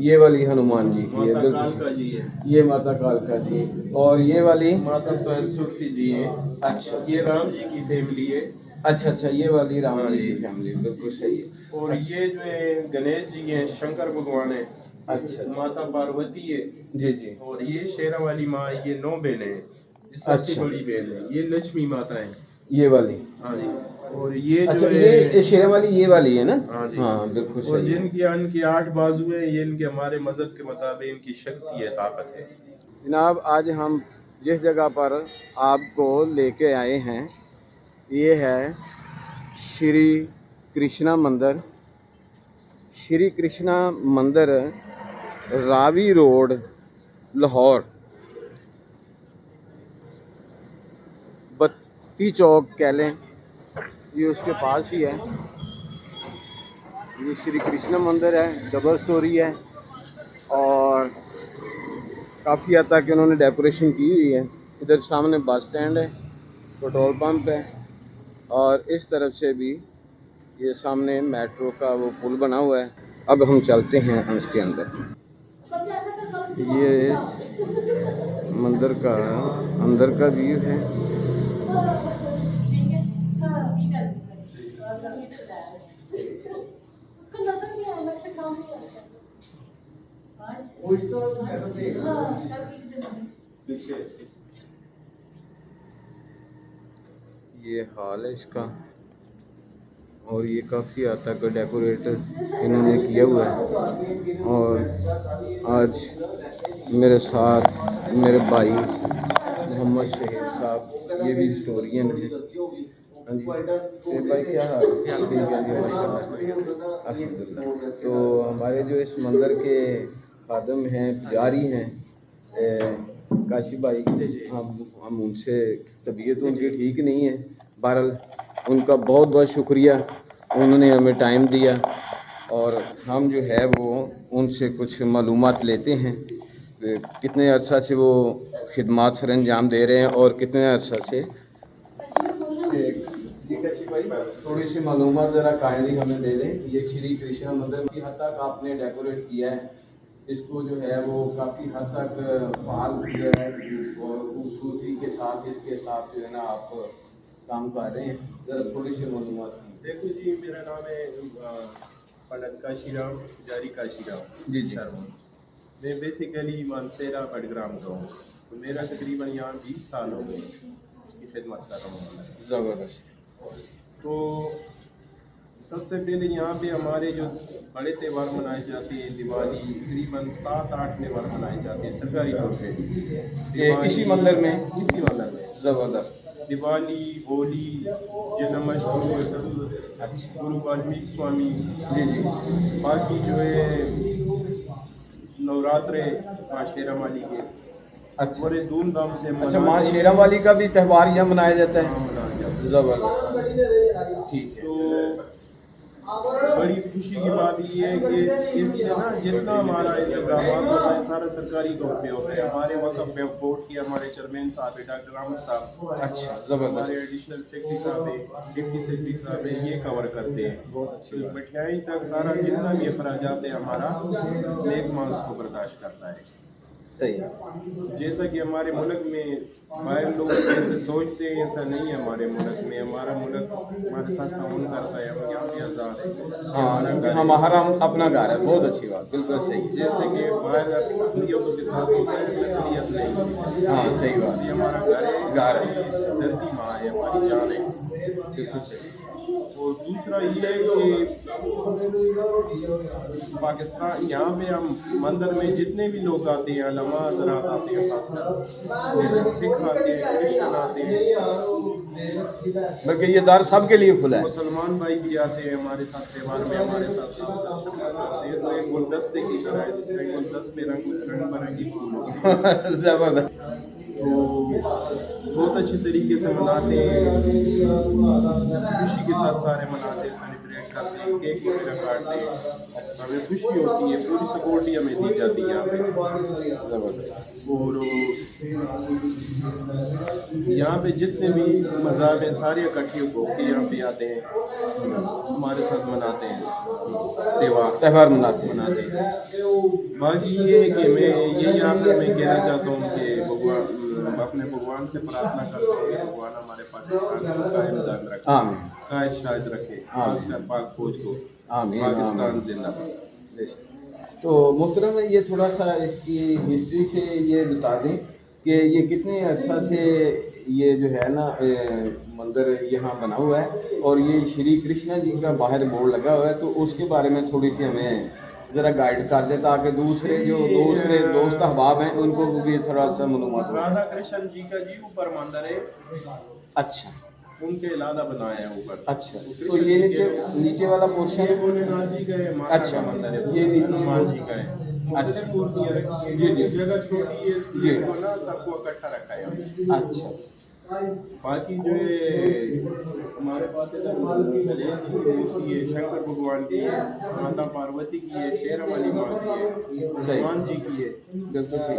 ये वाली हनुमान जी की है, माता बिल्कुल। कालका जी है, ये माता कालका जी, और ये वाली माता सरस्वती जी है। अच्छा ये राम जी की फैमिली है। अच्छा अच्छा, ये वाली राम हाँ जी की जी। फैमिली, बिल्कुल सही है। और ये जो है गणेश जी हैं, शंकर भगवान है। अच्छा अच्छा, माता पार्वती है। जी जी, और ये शेरा वाली माँ, ये 9 बहनें हैं। ये सबसे अच्छा, बड़ी बहन है, ये लक्ष्मी माता है। ये वाली, हाँ जी। और ये जो अच्छा, है, ये शेरा वाली ये वाली है ना? हाँ जी, हाँ बिल्कुल और सही है। जिनकी इनकी 8 बाजू है, ये इनके हमारे मजहब के मुताबिक इनकी शक्ति है, ताकत है। जनाब, आज हम जिस जगह पर आपको लेके आए हैं, ये है श्री कृष्णा मंदिर। श्री कृष्णा मंदिर, रावी रोड, लाहौर। बत्ती चौक कह लें, ये उसके पास ही है। ये श्री कृष्णा मंदिर है, डबल स्टोरी है और काफ़ी हद तक उन्होंने डेकोरेशन की हुई है। इधर सामने बस स्टैंड है, पेट्रोल पंप है, और इस तरफ से भी ये सामने मेट्रो का वो पुल बना हुआ है। अब हम चलते हैं उसके अंदर। ये मंदिर का अंदर का व्यू है। ये हॉल है इसका, और ये काफ़ी हद तक डेकोरेट इन्होंने किया हुआ है। और आज मेरे साथ मेरे भाई मोहम्मद शहीद साहब, ये भी हिस्टोरियन हैं। हाँ जी, ये भाई क्या हाल है? ठीक है जी, माशाल्लाह, अल्हम्दुलिल्लाह। तो हमारे जो इस मंदिर के खादम हैं, पुजारी हैं, काशी भाई, हम उनसे, तबीयत उनकी ठीक नहीं है, बहरहाल उनका बहुत बहुत शुक्रिया, उन्होंने हमें टाइम दिया और हम जो है वो उनसे कुछ मालूमात लेते हैं कितने अरसा से वो खिदमात सर अंजाम दे रहे हैं और कितने अरसा से। थोड़ी सी मालूमात ज़रा काइंडली हमें दे दें। ये श्री कृष्णा मंदिर की हद तक आपने डेकोरेट किया है, इसको जो है वो काफ़ी हद तक फाल जो है और खूबसूरती के साथ इसके साथ जो है ना आप काम कर रहे हैं, ज़रा थोड़ी सी मालूमात। देखो जी, मेरा नाम है पंडित काशीराम, पुजारी काशीराम जी जी, शर्मा। मैं बेसिकली मानसेरा बडग्राम का हूँ। तो मेरा तकरीबन यहाँ 20 साल हो गए इसकी खिदमत कर रहा हूँ। ज़बरदस्त। तो सबसे पहले यहाँ पे हमारे जो बड़े त्यौहार मनाए जाते हैं, दिवाली, तकरीबन 7-8 त्यौहार मनाए जाते हैं सरकारी तौर पे। ये इसी मंदिर में? इसी मंदिर में। ज़बरदस्त। दिवाली, होली, जन्माष्टमी, अच्छा, गुरु वाल्मीकि स्वामी, जी जी, बाकी जो है नवरात्रे माँ शेरा माली के अच्छा बड़े धूमधाम से अच्छा, माँ शेरा वाली का भी त्यौहार यहाँ मनाया जाता है? मनाया जाता है। ज़बरदस्त, ठीक है। तो बड़ी खुशी की बात ये है कि इसमें ना जितना हमारा इंतजाम होता है सारा सरकारी तौर पे होता है। हमारे वक़्फ़ पे बोर्ड के हमारे चेयरमैन साहब है डॉक्टर अहमद साहब, अच्छा, ज़बरदस्त। हमारे एडिशनल सेक्रेटरी साहब है, डिप्टी सेक्रेटरी साहब है, ये कवर करते हैं। बहुत अच्छी बात। मिठाई तक सारा जितना भी अखराजात है हमारा नेक मांस को बर्दाश्त करता है। सही है। जैसा कि हमारे मुल्क में बाहर लोग ऐसे सोचते हैं, ऐसा नहीं है। हमारे मुल्क में, हमारा मुल्क हमारे साथ ताउन करता है, हम यहाँ पे आज़ाद है। हाँ, हमारा अपना घर है, बहुत अच्छी बात, बिल्कुल सही। जैसे कि बाहर अकलियतों के साथ होता है, अकलियत नहीं। हाँ सही बात। ये हमारा घर है, घर है, धरती माँ है, हमारी जान है। बिल्कुल सही। और दूसरा ये है कि पाकिस्तान, यहाँ पे हम मंदिर में जितने भी लोग आते हैं, उलमा हज़रात आते हैं, खासकर सिख आते हैं, क्रिश्चियन आते हैं, बल्कि ये दर सबके लिए खुला है। मुसलमान भाई भी आते हैं हमारे साथ त्यौहार में, हमारे साथ करते हैं। तो एक गुलदस्ते की तरह है, जिसमें गुलदस्ते रंग बिरंगी फूल होते हैं। ज़बरदस्त। तो बहुत अच्छे तरीके से मनाते हैं, खुशी के साथ सारे मनाते हैं, सेलिब्रेट करते हैं, केक वगैरह काटते हैं। हमें खुशी होती है, पूरी सपोर्ट ही हमें दी जाती है यहाँ पे। ज़बरदस्त। और यहाँ पे जितने भी मज़हब हैं सारे इकट्ठे होकर यहाँ पे आते हैं, हमारे साथ मनाते हैं, त्यौहार त्यौहार मनाते हैं। हैं। बाकी ये है कि मैं ये यहाँ पर मैं कहना चाहता हूँ कि भगवान अपने भगवान से प्रार्थना करते हैं भगवान हमारे पाकिस्तान को कायम दान रखे आमीन कायद शायद रखे खासकर पाक फौज को आमीन पाकिस्तान आमीन। जिंदाबाद। तो मोहतरम ये थोड़ा सा इसकी हिस्ट्री से ये बता दें कि ये कितने अर्सा से ये जो है ना मंदिर यहाँ बना हुआ है और ये श्री कृष्णा जी का बाहर बोर्ड लगा हुआ है, तो उसके बारे में थोड़ी सी हमें ज़रा गाइड कर दे ताकि दूसरे दोस्त अहबाब हैं उनको भी थोड़ा सा मालूमात हो। राधा कृष्ण जी का जी ऊपर मंदिर है, अच्छा उनके लादा बनाया है ऊपर। अच्छा, तो ये नीचे वाला पोर्शन ये भोलेनाथ जी का है, माता अच्छा, का मंदिर है, ये नीचे हनुमान जी का है। अच्छा। मूर्तियाँ रखी हैं, जी, जी। जगह छोटी है जी। तो ना सबको इकट्ठा रखा है। अच्छा बाकी जो है हमारे पास है गणेश जी की मूर्ति है, शंकर भगवान की है, माता पार्वती की है, शेरा वाली माँ की है, हनुमान जी की है, बिल्कुल सही।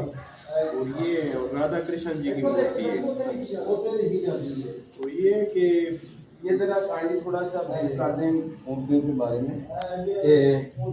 और ये राधा कृष्ण जी की मूर्ति है। तो ये कि ये जरा काइंडली थोड़ा सा बता दें मूर्तियों के बारे में।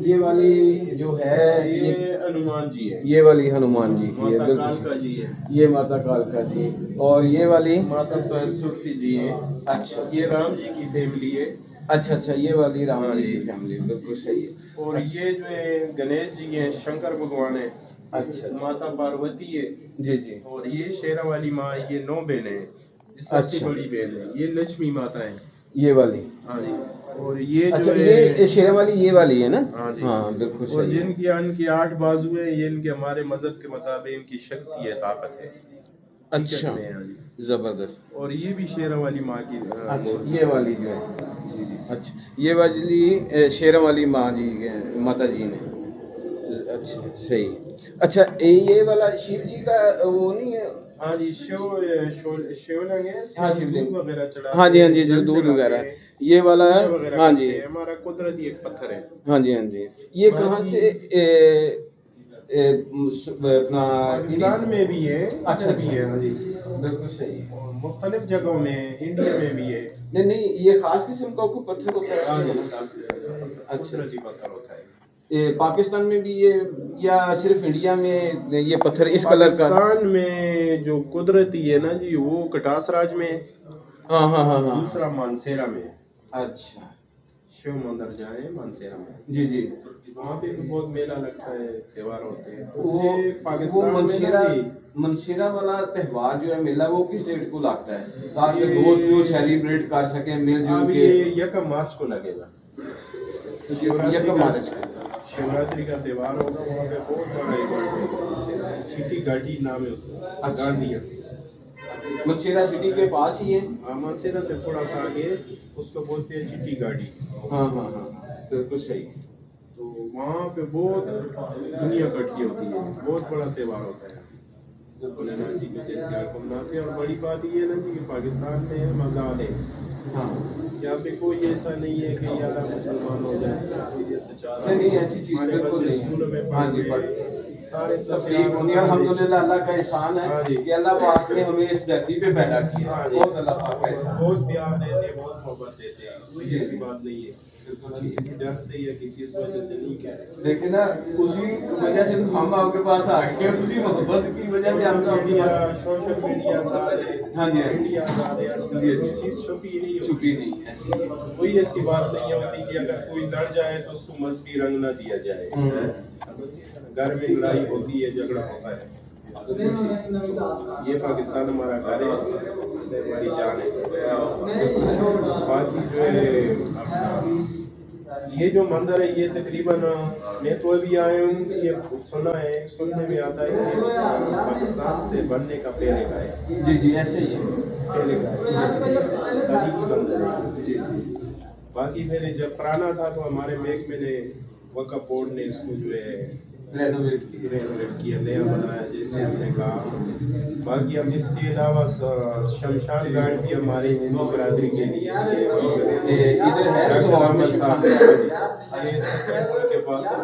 ये वाली जो है ये हनुमान जी है, ये वाली हनुमान जी की है, माता बिल्कुल कालका जी है, ये माता कालका जी, और ये वाली माता सरस्वती जी है। अच्छा ये राम जी की फैमिली है, अच्छा, ये वाली राम जी की फैमिली, बिल्कुल सही है। और ये जो है गणेश जी हैं, शंकर भगवान है, अच्छा माता पार्वती है, जी जी, और ये शेरा वाली माँ, ये 9 बहनें हैं, ये सबसे अच्छा। बड़ी बहन है, ये लक्ष्मी माता है। ये वाली हाँ जी, और ये अच्छा, जो ये है शेरा वाली ये वाली है ना? हाँ जी, हाँ बिल्कुल और सही है। जिनकी इनकी 8 बाजू है, ये इनके हमारे मजहब के मुताबिक इनकी शक्ति है, ताकत है। अच्छा, में, हाँ जी। जबरदस्त। और ये भी शेरा वाली माँ की अच्छा, ये वाली जो है, अच्छा, ये वाली शेरा वाली माँ जी माता जी ने, अच्छा सही। अच्छा, ये वाला शिव जी का वो नहीं है? हाँ जी, शिवलिंग है, हाँ, शिवलिंग दूध वगैरह चढ़ाते हाँ जी, हैं, जो जल दूध चढ़ाते वगैरह हैं, ये वाला पूजा है। वगैरह हाँ करते जी, हैं। हमारा कुदरती एक पत्थर है। हाँ जी, ये कहाँ से अपना पाकिस्तान में भी है, अच्छा, इधर भी है। हाँ जी, बिल्कुल सही है। और मुख्तलिफ जगहों में, इंडिया में भी है। नहीं, ये खास किस्म का कोई पत्थर होता हाँ है? जी, अच्छा, कुदरती पत्थर होता है। पाकिस्तान में भी ये या सिर्फ इंडिया में ये पत्थर इस कलर का? पाकिस्तान में जो कुदरती है ना जी, वो कटास राज में है, हाँ। दूसरा मानसेरा में है। अच्छा, शिव मंदिर जाए मानसेरा में, जी, वहाँ पे भी बहुत मेला लगता है, त्योहार होते हैं। वो पाकिस्तान में मनसेरा ना जी, मनसेरा वाला त्योहार जो है मेला, वो किस डेट को लगता है ताकि दोस्त जो सेलिब्रेट कर सकें मिलजुल अब के? ये 1 मार्च को लगेगा। मार्च को। शिवरात्रि का त्योहार होगा, वहाँ पे बहुत बड़ा इवेंट है, छिटी घाटी नाम है उसका, गांधीया। मनसेरा सिटी के पास ही है? मानसेरा से थोड़ा सा आगे उसको बोलते हैं छिटी घाटी। हाँ, बिल्कुल सही। तो वहाँ पे बहुत दुनिया इकट्ठी होती है, बहुत बड़ा त्योहार होता है, भोलेनाथ जी के त्योहार को मनाते हैं। और बड़ी बात ये है ना जी, पाकिस्तान में मज़ार है, हाँ, यहाँ पे कोई ऐसा नहीं है कि यार मुसलमान हो जाए, कोई ऐसा चाह रहा है। नहीं ऐसी चीज़ हमारे बिल्कुल बच्चे नहीं स्कूलों में है। हाँ जी, पढ़ते हैं, सारे तफरीक होनी है। अल्हम्दुलिल्लाह, अल्लाह का एहसान हाँ है जी। कि अल्लाह पाक ने हमें इस धरती पे पैदा किया। हाँ जी। बहुत अल्लाह पाक का एहसान। बहुत प्यार देते हैं, बहुत मोहब्बत देते हैं, कोई जी। ऐसी बात नहीं है, किसी डर से या किसी इस वजह से नहीं कह रहे। देखे ना, उसी वजह से तो हम आपके पास आ गए, उसी मोहब्बत की वजह से हम तो आपके मीडिया, पास। सोशल मीडिया आजाद है, हाँ जी, मीडिया आजाद है, आजकल जी, कोई जी। चीज़ छुपी नहीं होती। छुपी नहीं ऐसी है। कोई ऐसी बात नहीं होती कि अगर कोई लड़ जाए तो उसको मजहबी रंग ना दिया जाए। घर में लड़ाई होती है, झगड़ा होता है। ये पाकिस्तान हमारा घर है, इससे हमारी जान है। बाकी जो है ये जो मंदिर है, ये तकरीबन मैं तो अभी आया हूँ, ये सुनने में आता है कि पाकिस्तान से बनने का पहले का है। जी, ऐसे ही है। पहले का है, तरीकी मंदिर है। जी। बाकी फिर जब पुराना था तो हमारे महकमे ने, वक्फ बोर्ड ने इसको जो है रेनोवेट किया, नया बनाया, जैसे हमने कहा। बाकी हम इसके अलावा शमशान घाट भी हमारे हिंदू बरादरी के लिए इधर है तो डॉक्टर अहमद साहब, ये सचिन पुल के पास है,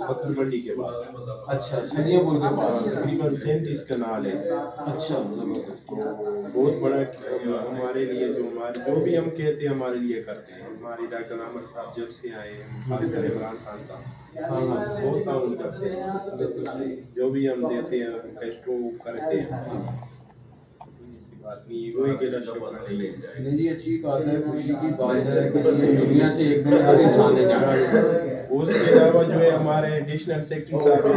बखर मंडी के पास। अच्छा, सनिया पुल के पास। तकरीबन 37 कनाल है। अच्छा, बहुत बड़ा हमारे लिए, जो भी हम कहते हैं हमारे लिए करते हैं। हमारे डॉक्टर आमिर साहब जब से आए हैं, खासकर इमरान खान साहब, हाँ बहुत ताउन करते हैं। जो भी हम देते हैं टेस्टों करते हैं, ऐसी बात नहीं है, कोई गिला शिकवा नहीं है। नहीं जी, अच्छी बात है, खुशी की बात है कि ये दुनिया से एक दिन हर इंसान ने जाना है। उसके अलावा जो है हमारे एडिशनल सेक्रेटरी साहब हैं,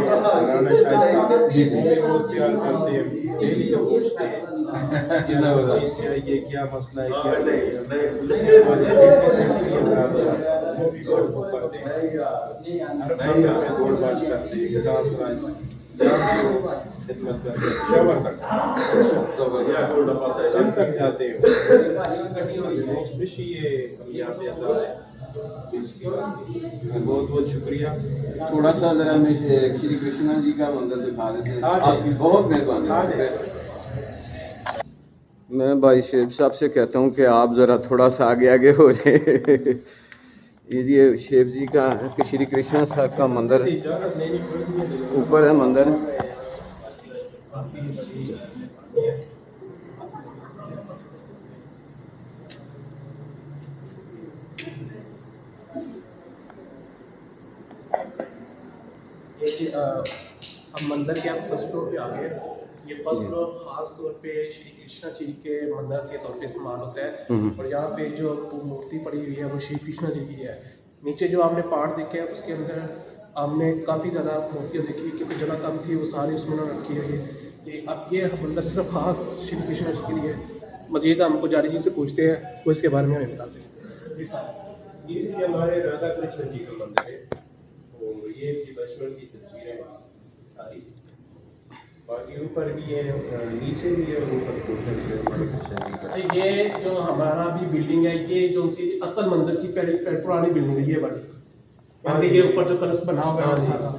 राना शाहिद साहब, वो भी बहुत प्यार करते हैं, डेली के पूछते हैं क्या चीज़ चाहिए, क्या मसला है, क्या नहीं है। हमारे डिप्टी सेक्रेटरी हैं, वो भी बहुत वो करते हैं, हर काम में दौड़ भाग करते हैं, गिलास राज खिदमत करते हैं, शवर तक सिंध तक जाते हैं। बहुत खुशी है हम यहाँ पे आजाद हैं। बहुत बहुत शुक्रिया। थोड़ा सा जरा हमें श्री कृष्णा जी का मंदिर दिखा देते, आपकी बहुत मेहरबानी। मैं भाई शेख साहब से कहता हूँ कि आप ज़रा थोड़ा सा आगे आगे हो जाए। ये शेख जी का कि श्री कृष्णा साहब का मंदिर ऊपर है मंदिर। हम मंदिर के आप फर्स्ट फ्लोर पे आ गए। ये फर्स्ट फ्लोर खास तौर पे श्री कृष्णा जी के मंदिर के तौर पे इस्तेमाल होता है, और यहाँ पे जो मूर्ति पड़ी हुई है वो श्री कृष्णा जी की है। नीचे जो आपने पार्ट देखे है उसके अंदर हमने काफ़ी ज़्यादा मूर्तियाँ देखी, क्योंकि जगह कम थी, वो सारी उसमें उन्होंने रखी हुई है। कि अब ये मंदिर सिर्फ खास श्री कृष्णा जी के लिए। मज़ीद हम पुजारी जी से पूछते हैं, वो इसके बारे में हमें बताते हैं। जी साहब, ये हमारे राधा कृष्ण जी का मंदिर है, और ये इनकी बचपन की तस्वीरें सारी, बाकी ऊपर भी है, नीचे भी है, और ऊपर पोर्शन भी है हमारे कृष्ण जी का। अच्छा, ये जो हमारा भी बिल्डिंग है, ये जो सी असल मंदिर की पहले पुरानी बिल्डिंग है, ये वाली। यानी ये ऊपर जो कलश बना हुआ है सारा।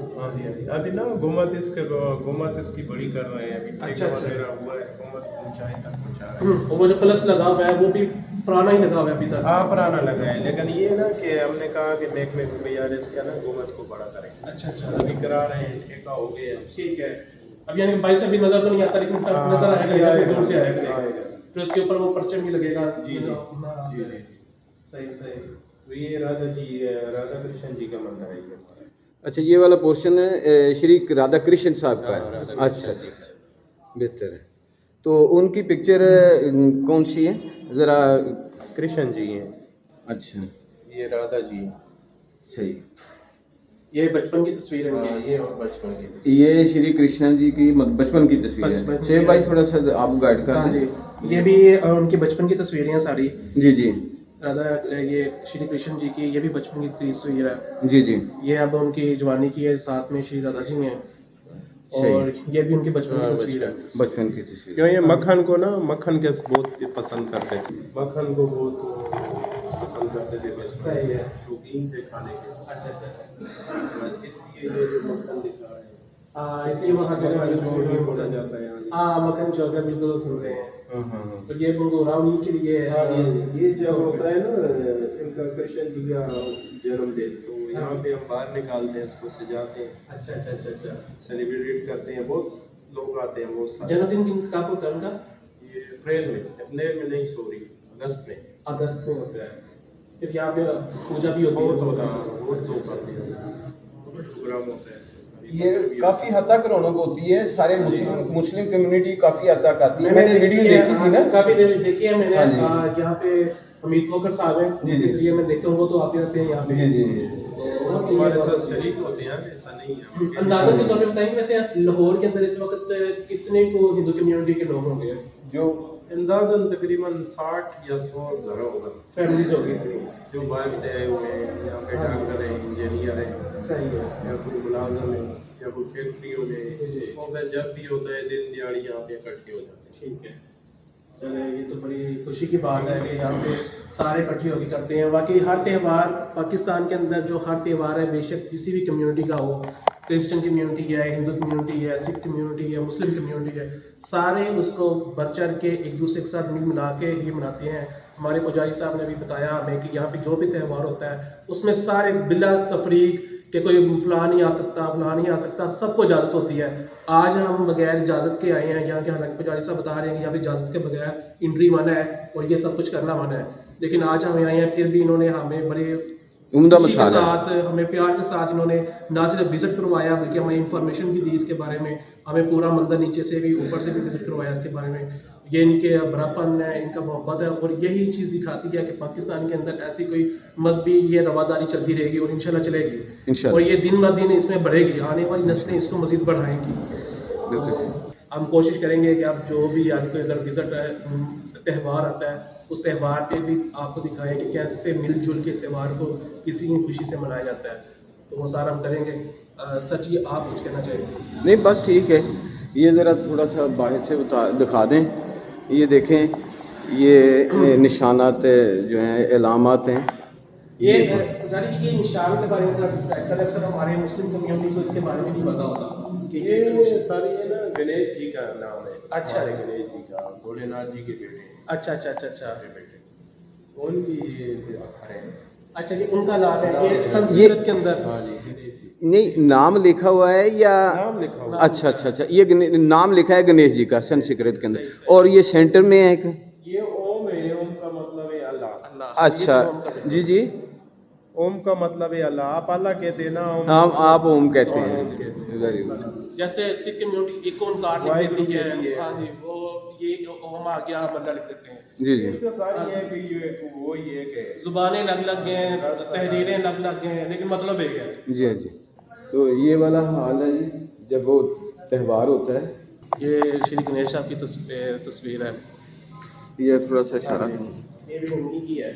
अभी ना गुम्बद इसकी बड़ी कर रहे हैं, अभी अच्छा, अच्छा। वगैरह हुआ है, गुम्बद ऊंचाई तक पहुंचा रहे हैं। और वो जो कलश लगा हुआ है वो भी पुराना ही लगा हुआ है अभी तक। हाँ पुराना लगा है, लेकिन ये ना कि हमने कहा कि महकमे को भैया इसका ना गुम्बद को बड़ा करें। अच्छा अच्छा, अभी करा रहे हैं, ठेका हो गया। ठीक है। अब यानी भाई से अभी नजर तो नहीं आता, लेकिन नजर आएगा, दूर से आएगा। फिर उसके ऊपर वो परचम भी लगेगा। जी जी जी, सही सही। तो ये राधा कृष्ण जी का मंदिर है ये। अच्छा, ये वाला पोर्शन है श्री राधा कृष्ण साहब का है। अच्छा अच्छा, बेहतर है। तो उनकी पिक्चर कौन सी है ज़रा? कृष्ण जी हैं। अच्छा, ये राधा जी हैं। सही। ये बचपन की तस्वीर है हाँ, इनकी। ये और बचपन की तस्वीर। ये श्री कृष्ण जी की बचपन की तस्वीर है। शेख भाई थोड़ा सा आप गाइड कर हाँ दें। जी, ये भी उनकी बचपन की तस्वीरें हैं सारी। जी जी राधा, ये श्री कृष्ण जी की, ये भी बचपन की तस्वीर है। जी जी। ये अब उनकी जवानी की है, साथ में श्री राधा जी हैं, और ये भी उनकी बचपन की तस्वीर है। बचपन की तस्वीर। क्यों ये मक्खन के बहुत पसंद करते थे, मक्खन को बहुत पसंद करते थे बचपन। सही है। शौकीन थे खाने के। अच्छा अच्छा, इसलिए ये जो मक्खन दिखा रहे हैं, हाँ, इसलिए वो हर जगह इसलिए बोला जाता है। हाँ, मक्खन चौका बिल्कुल सुन रहे हैं। हाँ। तो ये उनको रावणी के लिए ये जब होता है ना इनका कृष्ण जी का जन्मदिन, तो यहाँ पे हम बाहर निकालते हैं, उसको सजाते हैं। अच्छा अच्छा अच्छा अच्छा। सेलिब्रेट करते हैं, बहुत लोग आते हैं, बहुत सारे। जन्मदिन कब होता है उनका? ये अप्रैल में नहीं, सॉरी अगस्त में। अगस्त में होता है। फिर यहाँ पे पूजा भी होती है। बहुत लोग आते हैं, प्रोग्राम होता है। ये काफी हद तक रौनक होती है, सारे मुस्लिम कम्युनिटी काफी हद तक आती है। मैंने वीडियो देखी थी ना, काफी देर देखी है मैंने। हाँ यहाँ पे हमीद खोकर साहब हैं, जी, जी। जिस जरिए मैं देखता हूँ, वो तो आते रहते हैं यहाँ पे। जी जी। वो हमारे साथ शरीक होते हैं, ऐसा नहीं है। अंदाजा के तौर पे बताएंगे वैसे लाहौर के अंदर इस वक्त कितने को हिंदू कम्युनिटी के लोग होंगे? जो अंदाजन तकरीबन 60 या 100 घर होगा, फैमिलीज होगी। जो बाहर से आए हुए हैं। यहाँ पे डॉक्टर हैं, इंजीनियर हैं, सही है। या कोई मुलाजम है, या कोई फैक्ट्रियों में, और फिर जब भी होता है दिन दिहाड़ी यहाँ पे इकट्ठे हो जाते हैं। ठीक है, चले, ये तो बड़ी खुशी की बात है कि यहाँ पे सारे इकट्ठे होकर करते हैं। बाकी हर त्यौहार पाकिस्तान के अंदर जो हर त्यौहार है, बेशक किसी भी कम्युनिटी का हो, क्रिश्चियन कम्युनिटी है, हिंदू कम्युनिटी है, सिख कम्युनिटी है, मुस्लिम कम्युनिटी है, सारे उसको बढ़ चढ़ के एक दूसरे के साथ मिल मिला के ये मनाते हैं। हमारे पुजारी साहब ने भी बताया हमें कि यहाँ पे जो भी त्यौहार होता है उसमें सारे बिला तफरीक कि कोई फलां नहीं आ सकता, फलां नहीं आ सकता, सबको इजाज़त होती है। आज हम बगैर इजाज़त के आए हैं यहाँ के, हालांकि पुजारी साहब बता रहे हैं कि यहाँ पे इजाज़त के बगैर एंट्री मना है और ये सब कुछ करना मना है, लेकिन आज हम आए हैं फिर भी इन्होंने हमें बड़े उम्दा खुशी के मसाला है। साथ, हमें प्यार के साथ इन्होंने ना सिर्फ विजिट करवाया बल्कि हमें इंफॉर्मेशन भी दी इसके बारे में, हमें पूरा मंदिर नीचे से भी ऊपर से भी विजिट करवाया इसके बारे में। ये इनके बड़ापन है, इनका मोहब्बत है और यही चीज़ दिखाती है कि पाकिस्तान के अंदर ऐसी कोई मजहबी ये रवादारी चलती रहेगी और इंशाल्लाह चलेगी इंशाल्लाह। और ये दिन ब दिन इसमें बढ़ेगी, आने वाली नस्लें इसको मजीद बढ़ाएंगी। बिल्कुल सही। हम कोशिश करेंगे कि आप जो भी आज कोई अगर विजिट त्यौहार आता है उस त्यौहार पे भी आपको दिखाएं कि कैसे मिलजुल के इस त्यौहार को किसी की खुशी से मनाया जाता है, तो वो सारा हम करेंगे। सच ये आप कुछ कहना चाहेंगे? नहीं बस ठीक है, ये ज़रा थोड़ा सा बाहर से दिखा दें। ये देखें, ये निशानात जो हैं, एलामात हैं। ये पुजारी जी, ये निशान के बारे में थोड़ा डिस्क्राइब करें। अक्सर हमारे मुस्लिम कम्युनिटी को इसके बारे में नहीं पता होता कि ये सारी है ना गणेश जी का नाम है। अच्छा। हमारे गणेश जी का, भोलेनाथ जी के बेटे, अच्छा अच्छा अच्छा अच्छा के बेटे, उनकी ये खड़े हैं। अच्छा, ये उनका नाम है, ये संस्कृत के अंदर। हाँ जी, गणेश जी नहीं, नाम लिखा हुआ है या? नाम लिखा हुआ। अच्छा अच्छा अच्छा, ये नाम लिखा है गणेश जी का संस्कृत के अंदर, सही। और ये सेंटर में है एक। ये ओम है, ओम का मतलब है अल्लाह। अल्लाह। अच्छा ये तो हम कर- जी जी, ओम का मतलब है अल्लाह। आप अल्लाह कहते हैं ना, ओम हाँ आप ओम कहते हाँ, हैं। ओम कहते हैं। Very good. जैसे सिख कम्युनिटी एक ओंकार लिख वाहिगुरु देती कहती है, है। हाँ जी, वो ये ओम आ गया बंदा लिख देते हैं। जी जी, ये सब सारी है कि ये वो ये के जुबानें अलग अलग हैं, तहरीरें अलग अलग हैं, लेकिन मतलब एक है। जी हाँ जी। तो ये वाला हाल है जी, जब वो त्यौहार होता है। ये श्री गणेश साहब की तस्वीर है। ये थोड़ा सा इशारा। ये भी उन्हीं की है।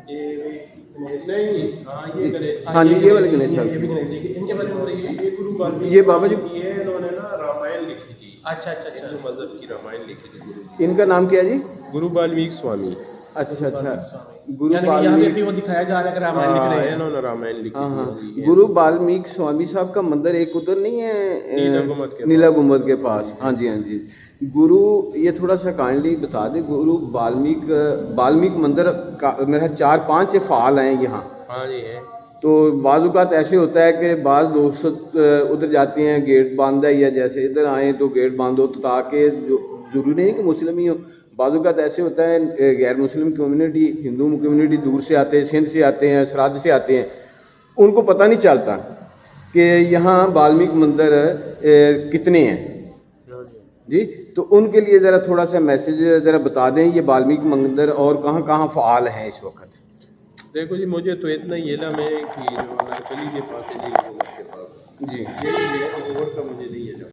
ये भी गणेश नहीं, हाँ ये गणेश हाँ जी, ये वाले गणेश साहब ये भी गणेश जी की। इनके बारे में बताइए। ये गुरु वाल्मीकि, ये बाबा जी, ये इन्होंने ना रामायण लिखी थी। अच्छा अच्छा अच्छा। हिंदू मजहब की रामायण लिखी थी गुरु इनका नाम क्या है जी? गुरु वाल्मीकि स्वामी। अच्छा अच्छा, स्वामी। गुरु यानी कि यहाँ पे वाल्मीकि, भी वो दिखाया जा रहा है कि रामायण लिख रहे हैं। इन्होंने रामायण लिखी हाँ हाँ, थी। गुरु वाल्मीकि स्वामी साहब का मंदिर एक उधर नहीं है, नीला गुम्बद के नीला पास। गुम्बद के पास। हाँ जी हाँ जी। गुरु, ये थोड़ा सा काइंडली बता दें, गुरु वाल्मीकि मंदिर का मेरा 4-5 फाल हैं यहाँ। हाँ जी है। तो बाज़ ऐसे होता है कि बाज़ दोस्त उधर जाते हैं, गेट बांधा है, या जैसे इधर आए तो गेट बांधो, तो ताकि जो ज़रूरी नहीं कि मुस्लिम ही हो, बाज़ ऐसे होता है गैर मुस्लिम कम्युनिटी, हिंदू कम्युनिटी दूर से आते हैं, सिंध से आते हैं, सराद से आते हैं, उनको पता नहीं चलता कि यहाँ वाल्मीकि मंदिर कितने हैं जी। तो उनके लिए ज़रा थोड़ा सा मैसेज ज़रा बता दें, ये वाल्मीकि मंदिर और कहाँ कहाँ फ़ाल हैं इस वक्त। देखो जी, मुझे तो इतना ही इलम है कि जो नरकली के पास है, नीला गुम्बद के पास जी। यही है, और का मुझे नहीं है।